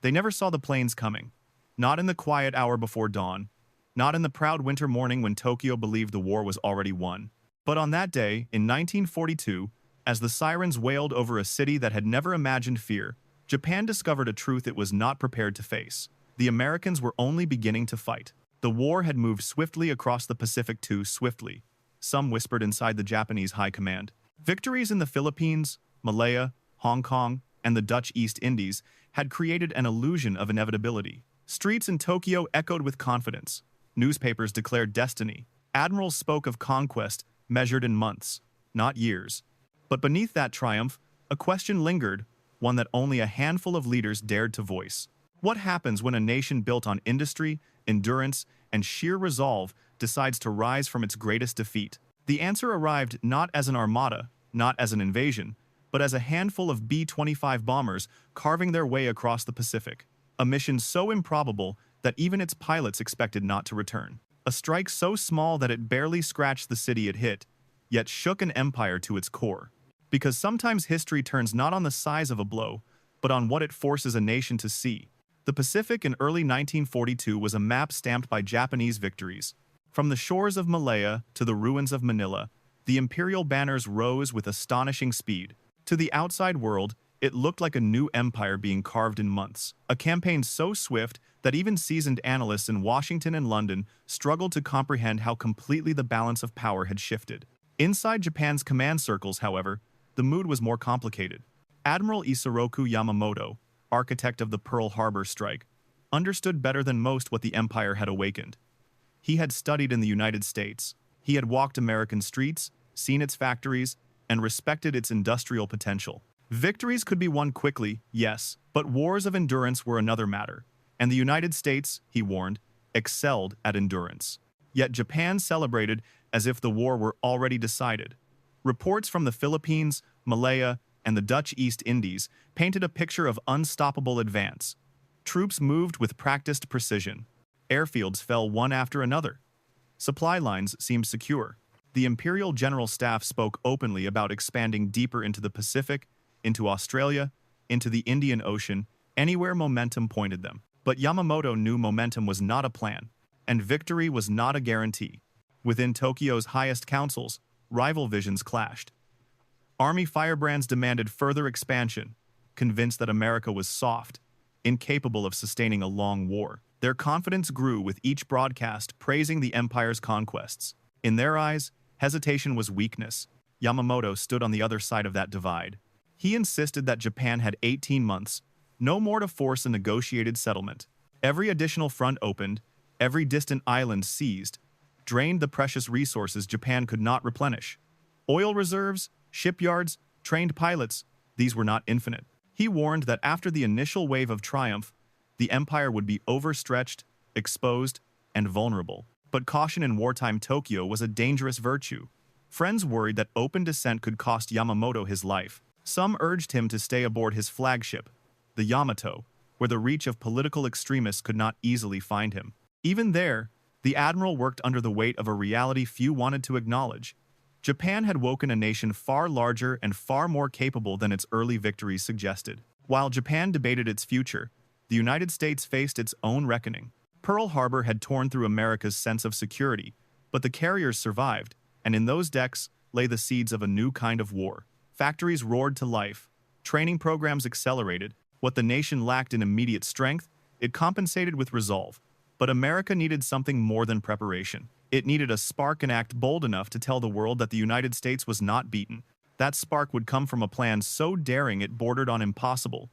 They never saw the planes coming. Not in the quiet hour before dawn, not in the proud winter morning when Tokyo believed the war was already won. But on that day, in 1942, as the sirens wailed over a city that had never imagined fear, Japan discovered a truth it was not prepared to face. The Americans were only beginning to fight. The war had moved swiftly across the Pacific too swiftly, some whispered inside the Japanese high command. Victories in the Philippines, Malaya, Hong Kong, and the Dutch East Indies had created an illusion of inevitability. Streets in Tokyo echoed with confidence. Newspapers declared destiny. Admirals spoke of conquest measured in months, not years. But beneath that triumph, a question lingered, one that only a handful of leaders dared to voice. What happens when a nation built on industry, endurance, and sheer resolve decides to rise from its greatest defeat? The answer arrived not as an armada, not as an invasion, but as a handful of B-25 bombers carving their way across the Pacific. A mission so improbable that even its pilots expected not to return. A strike so small that it barely scratched the city it hit, yet shook an empire to its core. Because sometimes history turns not on the size of a blow, but on what it forces a nation to see. The Pacific in early 1942 was a map stamped by Japanese victories. From the shores of Malaya to the ruins of Manila, the imperial banners rose with astonishing speed. To the outside world, it looked like a new empire being carved in months. A campaign so swift that even seasoned analysts in Washington and London struggled to comprehend how completely the balance of power had shifted. Inside Japan's command circles, however, the mood was more complicated. Admiral Isoroku Yamamoto, architect of the Pearl Harbor strike, understood better than most what the empire had awakened. He had studied in the United States. He had walked American streets, seen its factories, and respected its industrial potential. Victories could be won quickly, yes, but wars of endurance were another matter. And the United States, he warned, excelled at endurance. Yet Japan celebrated as if the war were already decided. Reports from the Philippines, Malaya, and the Dutch East Indies painted a picture of unstoppable advance. Troops moved with practiced precision. Airfields fell one after another. Supply lines seemed secure. The Imperial General Staff spoke openly about expanding deeper into the Pacific, into Australia, into the Indian Ocean, anywhere momentum pointed them. But Yamamoto knew momentum was not a plan, and victory was not a guarantee. Within Tokyo's highest councils, rival visions clashed. Army firebrands demanded further expansion, convinced that America was soft, incapable of sustaining a long war. Their confidence grew with each broadcast praising the empire's conquests. In their eyes, hesitation was weakness. Yamamoto stood on the other side of that divide. He insisted that Japan had 18 months, no more to force a negotiated settlement. Every additional front opened, every distant island seized, drained the precious resources Japan could not replenish. Oil reserves, shipyards, trained pilots, these were not infinite. He warned that after the initial wave of triumph, the empire would be overstretched, exposed, and vulnerable. But caution in wartime Tokyo was a dangerous virtue. Friends worried that open dissent could cost Yamamoto his life. Some urged him to stay aboard his flagship, the Yamato, where the reach of political extremists could not easily find him. Even there, the admiral worked under the weight of a reality few wanted to acknowledge. Japan had woken a nation far larger and far more capable than its early victories suggested. While Japan debated its future, the United States faced its own reckoning. Pearl Harbor had torn through America's sense of security, but the carriers survived, and in those decks lay the seeds of a new kind of war. Factories roared to life. Training programs accelerated. What the nation lacked in immediate strength, it compensated with resolve. But America needed something more than preparation. It needed a spark and act bold enough to tell the world that the United States was not beaten. That spark would come from a plan so daring it bordered on impossible.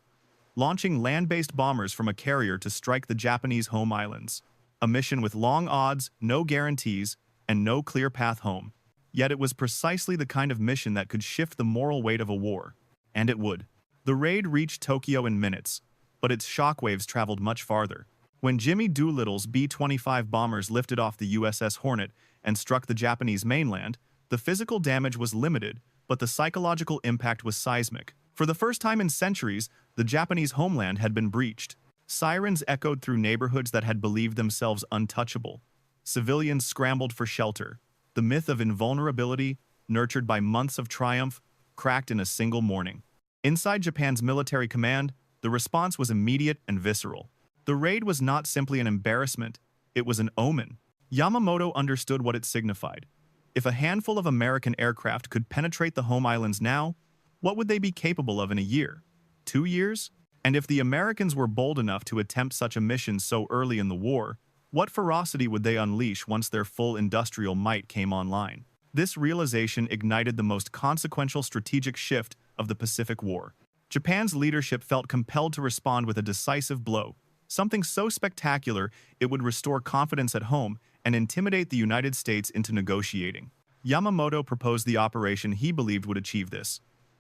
Launching land-based bombers from a carrier to strike the Japanese home islands. A mission with long odds, no guarantees, and no clear path home. Yet it was precisely the kind of mission that could shift the moral weight of a war. And it would. The raid reached Tokyo in minutes, but its shockwaves traveled much farther. When Jimmy Doolittle's B-25 bombers lifted off the USS Hornet and struck the Japanese mainland, the physical damage was limited, but the psychological impact was seismic. For the first time in centuries, the Japanese homeland had been breached. Sirens echoed through neighborhoods that had believed themselves untouchable. Civilians scrambled for shelter. The myth of invulnerability, nurtured by months of triumph, cracked in a single morning. Inside Japan's military command, The response was immediate and visceral. The raid was not simply an embarrassment, it was an omen. Yamamoto understood what it signified. If a handful of American aircraft could penetrate the home islands now, what would they be capable of in a year? 2 years? And if the Americans were bold enough to attempt such a mission so early in the war, what ferocity would they unleash once their full industrial might came online? This realization ignited the most consequential strategic shift of the Pacific War. Japan's leadership felt compelled to respond with a decisive blow, something so spectacular it would restore confidence at home and intimidate the United States into negotiating. Yamamoto proposed the operation he believed would achieve this: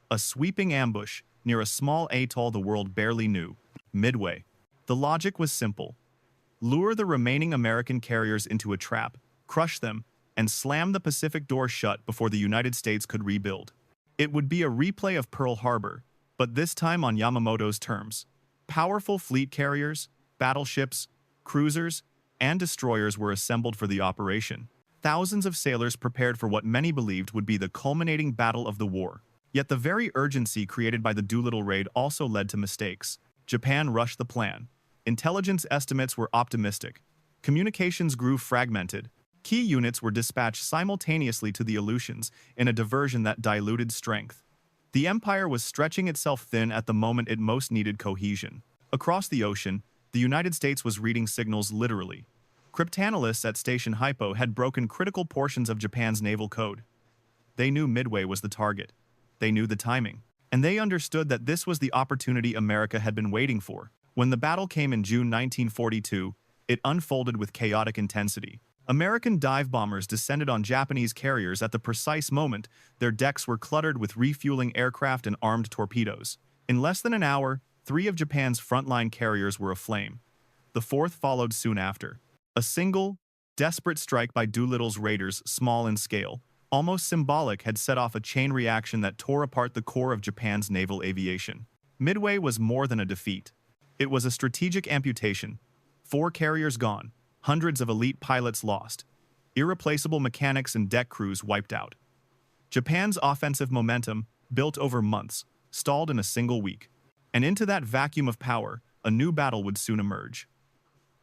a sweeping ambush near a small atoll the world barely knew, Midway. The logic was simple: lure the remaining American carriers into a trap, crush them, and slam the Pacific door shut before the United States could rebuild. It would be a replay of Pearl Harbor, but this time on Yamamoto's terms. Powerful fleet carriers, battleships, cruisers, and destroyers were assembled for the operation. Thousands of sailors prepared for what many believed would be the culminating battle of the war. Yet the very urgency created by the Doolittle Raid also led to mistakes. Japan rushed the plan. Intelligence estimates were optimistic. Communications grew fragmented. Key units were dispatched simultaneously to the Aleutians in a diversion that diluted strength. The empire was stretching itself thin at the moment it most needed cohesion. Across the ocean, the United States was reading signals literally. Cryptanalysts at Station Hypo had broken critical portions of Japan's naval code. They knew Midway was the target. They knew the timing. And they understood that this was the opportunity America had been waiting for. When the battle came in June 1942, it unfolded with chaotic intensity. American dive bombers descended on Japanese carriers at the precise moment their decks were cluttered with refueling aircraft and armed torpedoes. In less than an hour, 3 of Japan's frontline carriers were aflame. The 4th followed soon after. A single, desperate strike by Doolittle's raiders, small in scale, almost symbolic, had set off a chain reaction that tore apart the core of Japan's naval aviation. Midway was more than a defeat. It was a strategic amputation. 4 carriers gone, hundreds of elite pilots lost, irreplaceable mechanics and deck crews wiped out. Japan's offensive momentum, built over months, stalled in a single week. And into that vacuum of power, a new battle would soon emerge.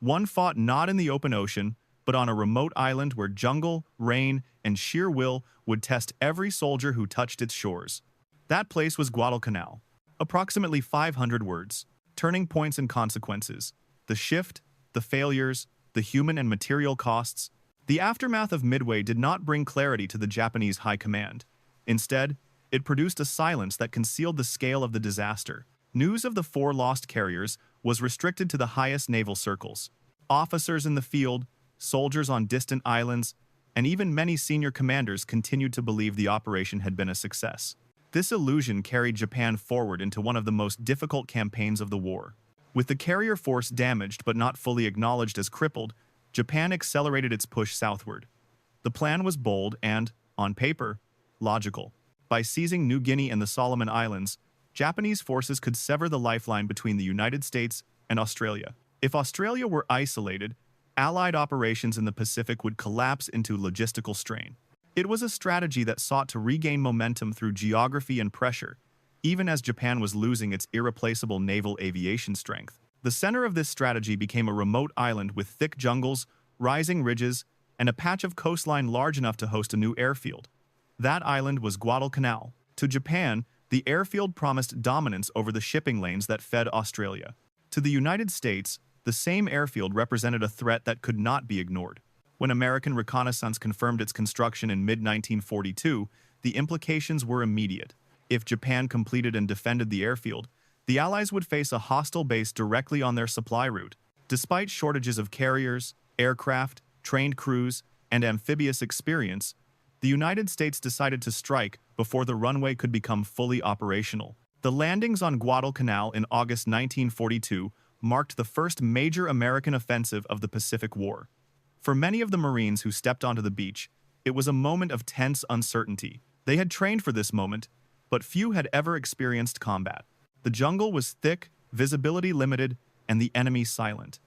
One fought not in the open ocean, but on a remote island where jungle, rain, and sheer will would test every soldier who touched its shores. That place was Guadalcanal. Approximately 500 words, turning points and consequences, the shift, the failures, the human and material costs. The aftermath of Midway did not bring clarity to the Japanese high command. Instead, it produced a silence that concealed the scale of the disaster. News of the 4 lost carriers was restricted to the highest naval circles. Officers in the field, soldiers on distant islands, and even many senior commanders continued to believe the operation had been a success. This illusion carried Japan forward into one of the most difficult campaigns of the war. With the carrier force damaged but not fully acknowledged as crippled, Japan accelerated its push southward. The plan was bold and, on paper, logical. By seizing New Guinea and the Solomon Islands, Japanese forces could sever the lifeline between the United States and Australia. If Australia were isolated, Allied operations in the Pacific would collapse into logistical strain. It was a strategy that sought to regain momentum through geography and pressure, even as Japan was losing its irreplaceable naval aviation strength. The center of this strategy became a remote island with thick jungles, rising ridges, and a patch of coastline large enough to host a new airfield. That island was Guadalcanal. To Japan, the airfield promised dominance over the shipping lanes that fed Australia. To the United States, the same airfield represented a threat that could not be ignored. When American reconnaissance confirmed its construction in mid-1942, the implications were immediate. If Japan completed and defended the airfield, the Allies would face a hostile base directly on their supply route. Despite shortages of carriers, aircraft, trained crews, and amphibious experience, the United States decided to strike before the runway could become fully operational. The landings on Guadalcanal in August 1942 marked the first major American offensive of the Pacific War. For many of the Marines who stepped onto the beach, it was a moment of tense uncertainty. They had trained for this moment, but few had ever experienced combat. The jungle was thick, visibility limited, and the enemy silent.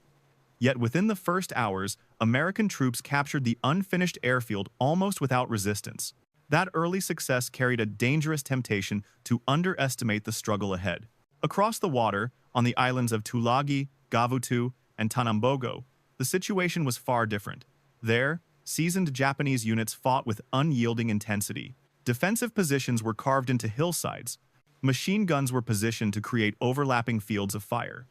Yet within the first hours, American troops captured the unfinished airfield almost without resistance. That early success carried a dangerous temptation to underestimate the struggle ahead. Across the water, On the islands of Tulagi, WW2, and Tanambogo, the situation was far different. There, seasoned Japanese units fought with unyielding intensity. Defensive positions were carved into hillsides. Machine guns were positioned to create overlapping fields of fire.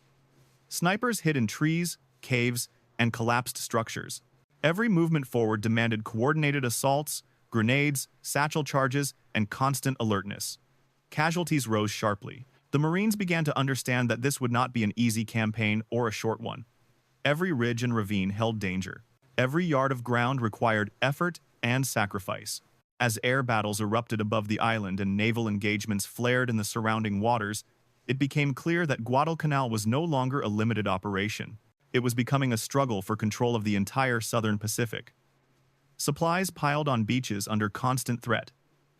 Snipers hid in trees, caves, and collapsed structures. Every movement forward demanded coordinated assaults, grenades, satchel charges, and constant alertness. Casualties rose sharply. The Marines began to understand that this would not be an easy campaign or a short one. Every ridge and ravine held danger. Every yard of ground required effort and sacrifice. As air battles erupted above the island and naval engagements flared in the surrounding waters, it became clear that Guadalcanal was no longer a limited operation. It was becoming a struggle for control of the entire southern Pacific. Supplies piled on beaches under constant threat.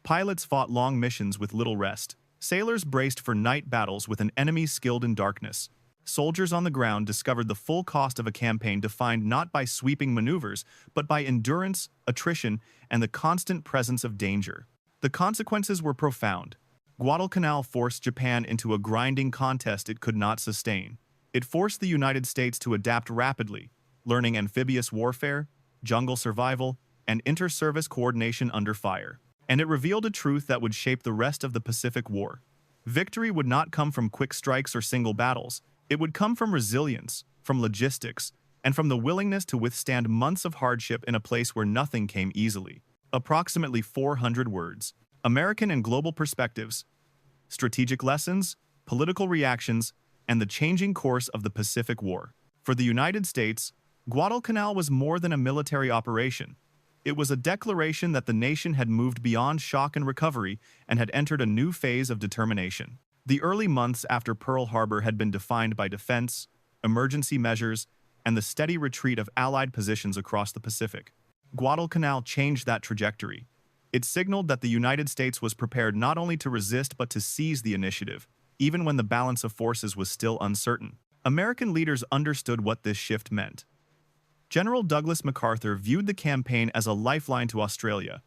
Pilots fought long missions with little rest. Sailors braced for night battles with an enemy skilled in darkness. Soldiers on the ground discovered the full cost of a campaign defined not by sweeping maneuvers, but by endurance, attrition, and the constant presence of danger. The consequences were profound. Guadalcanal forced Japan into a grinding contest it could not sustain. It forced the United States to adapt rapidly, learning amphibious warfare, jungle survival, and inter-service coordination under fire. And it revealed a truth that would shape the rest of the Pacific War. Victory would not come from quick strikes or single battles. It would come from resilience, from logistics, and from the willingness to withstand months of hardship in a place where nothing came easily. Approximately 400 words. American and global perspectives, strategic lessons, political reactions, and the changing course of the Pacific War. For the United States, Guadalcanal was more than a military operation. It was a declaration that the nation had moved beyond shock and recovery and had entered a new phase of determination. The early months after Pearl Harbor had been defined by defense, emergency measures, and the steady retreat of Allied positions across the Pacific. Guadalcanal changed that trajectory. It signaled that the United States was prepared not only to resist but to seize the initiative, even when the balance of forces was still uncertain. American leaders understood what this shift meant. General Douglas MacArthur viewed the campaign as a lifeline to Australia,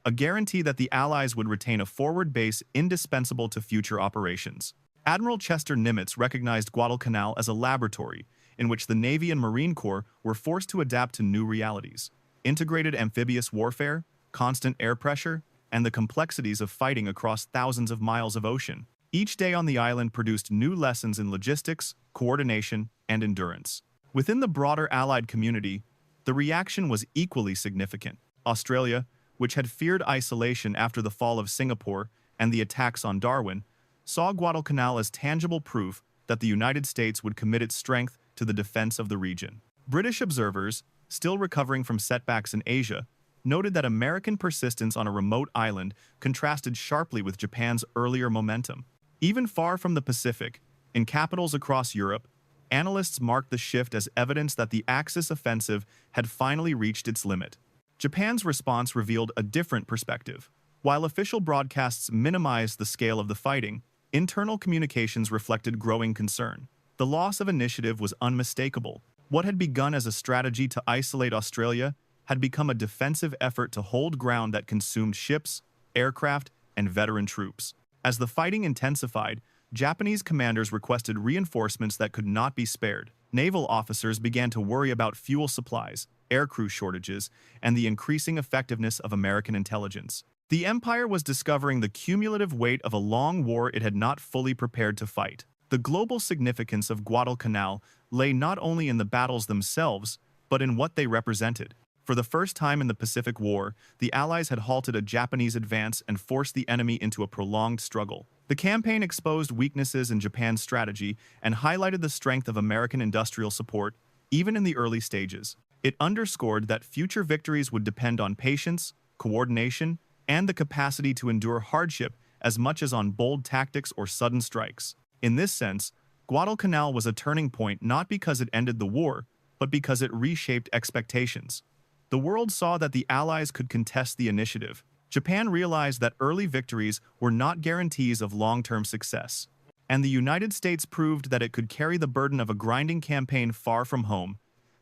a guarantee that the Allies would retain a forward base indispensable to future operations. Admiral Chester Nimitz recognized Guadalcanal as a laboratory in which the Navy and Marine Corps were forced to adapt to new realities. Integrated amphibious warfare, constant air pressure, and the complexities of fighting across thousands of miles of ocean. Each day on the island produced new lessons in logistics, coordination, and endurance. Within the broader Allied community, the reaction was equally significant. Australia, which had feared isolation after the fall of Singapore and the attacks on Darwin, saw Guadalcanal as tangible proof that the United States would commit its strength to the defense of the region. British observers, still recovering from setbacks in Asia, noted that American persistence on a remote island contrasted sharply with Japan's earlier momentum. Even far from the Pacific, in capitals across Europe, analysts marked the shift as evidence that the Axis offensive had finally reached its limit. Japan's response revealed a different perspective. While official broadcasts minimized the scale of the fighting, internal communications reflected growing concern. The loss of initiative was unmistakable. What had begun as a strategy to isolate Australia had become a defensive effort to hold ground that consumed ships, aircraft, and veteran troops. As the fighting intensified, Japanese commanders requested reinforcements that could not be spared. Naval officers began to worry about fuel supplies, aircrew shortages, and the increasing effectiveness of American intelligence. The Empire was discovering the cumulative weight of a long war it had not fully prepared to fight. The global significance of Guadalcanal lay not only in the battles themselves, but in what they represented. For the first time in the Pacific War, the Allies had halted a Japanese advance and forced the enemy into a prolonged struggle. The campaign exposed weaknesses in Japan's strategy and highlighted the strength of American industrial support, even in the early stages. It underscored that future victories would depend on patience, coordination, and the capacity to endure hardship as much as on bold tactics or sudden strikes. In this sense, Guadalcanal was a turning point not because it ended the war, but because it reshaped expectations. The world saw that the Allies could contest the initiative. Japan realized that early victories were not guarantees of long-term success. And the United States proved that it could carry the burden of a grinding campaign far from home,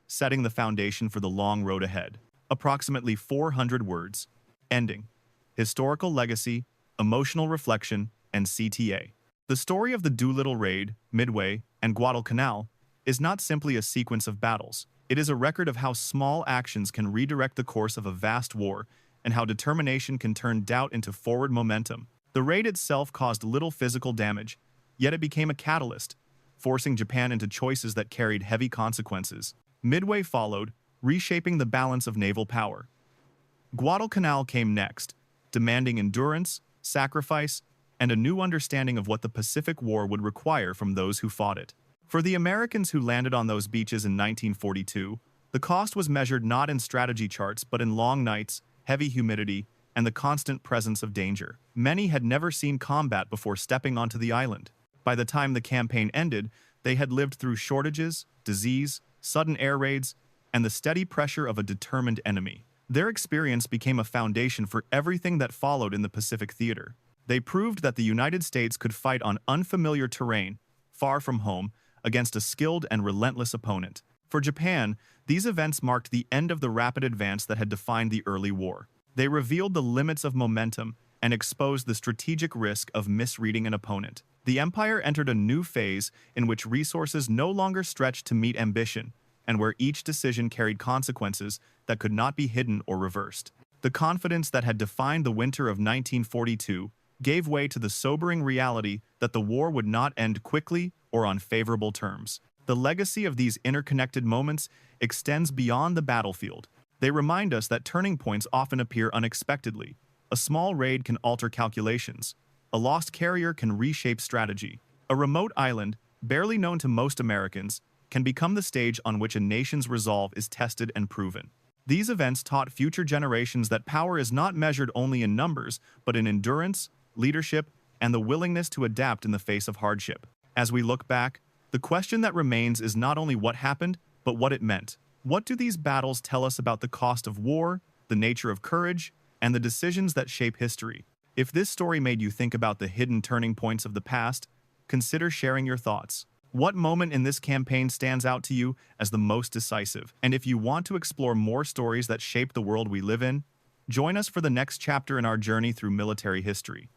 setting the foundation for the long road ahead. Approximately 400 words. Ending. Historical legacy, emotional reflection, and CTA. The story of the Doolittle Raid, Midway, and Guadalcanal, is not simply a sequence of battles. It is a record of how small actions can redirect the course of a vast war and how determination can turn doubt into forward momentum. The raid itself caused little physical damage, yet it became a catalyst, forcing Japan into choices that carried heavy consequences. Midway followed, reshaping the balance of naval power. Guadalcanal came next, demanding endurance, sacrifice, and a new understanding of what the Pacific War would require from those who fought it. For the Americans who landed on those beaches in 1942, the cost was measured not in strategy charts but in long nights, heavy humidity, and the constant presence of danger. Many had never seen combat before stepping onto the island. By the time the campaign ended, they had lived through shortages, disease, sudden air raids, and the steady pressure of a determined enemy. Their experience became a foundation for everything that followed in the Pacific theater. They proved that the United States could fight on unfamiliar terrain, far from home, against a skilled and relentless opponent. For Japan, these events marked the end of the rapid advance that had defined the early war. They revealed the limits of momentum and exposed the strategic risk of misreading an opponent. The empire entered a new phase in which resources no longer stretched to meet ambition, and where each decision carried consequences that could not be hidden or reversed. The confidence that had defined the winter of 1942 gave way to the sobering reality that the war would not end quickly or on favorable terms. The legacy of these interconnected moments extends beyond the battlefield. They remind us that turning points often appear unexpectedly. A small raid can alter calculations. A lost carrier can reshape strategy. A remote island, barely known to most Americans, can become the stage on which a nation's resolve is tested and proven. These events taught future generations that power is not measured only in numbers, but in endurance, leadership, and the willingness to adapt in the face of hardship. As we look back, the question that remains is not only what happened, but what it meant. What do these battles tell us about the cost of war, the nature of courage, and the decisions that shape history? If this story made you think about the hidden turning points of the past, consider sharing your thoughts. What moment in this campaign stands out to you as the most decisive? And if you want to explore more stories that shape the world we live in, join us for the next chapter in our journey through military history.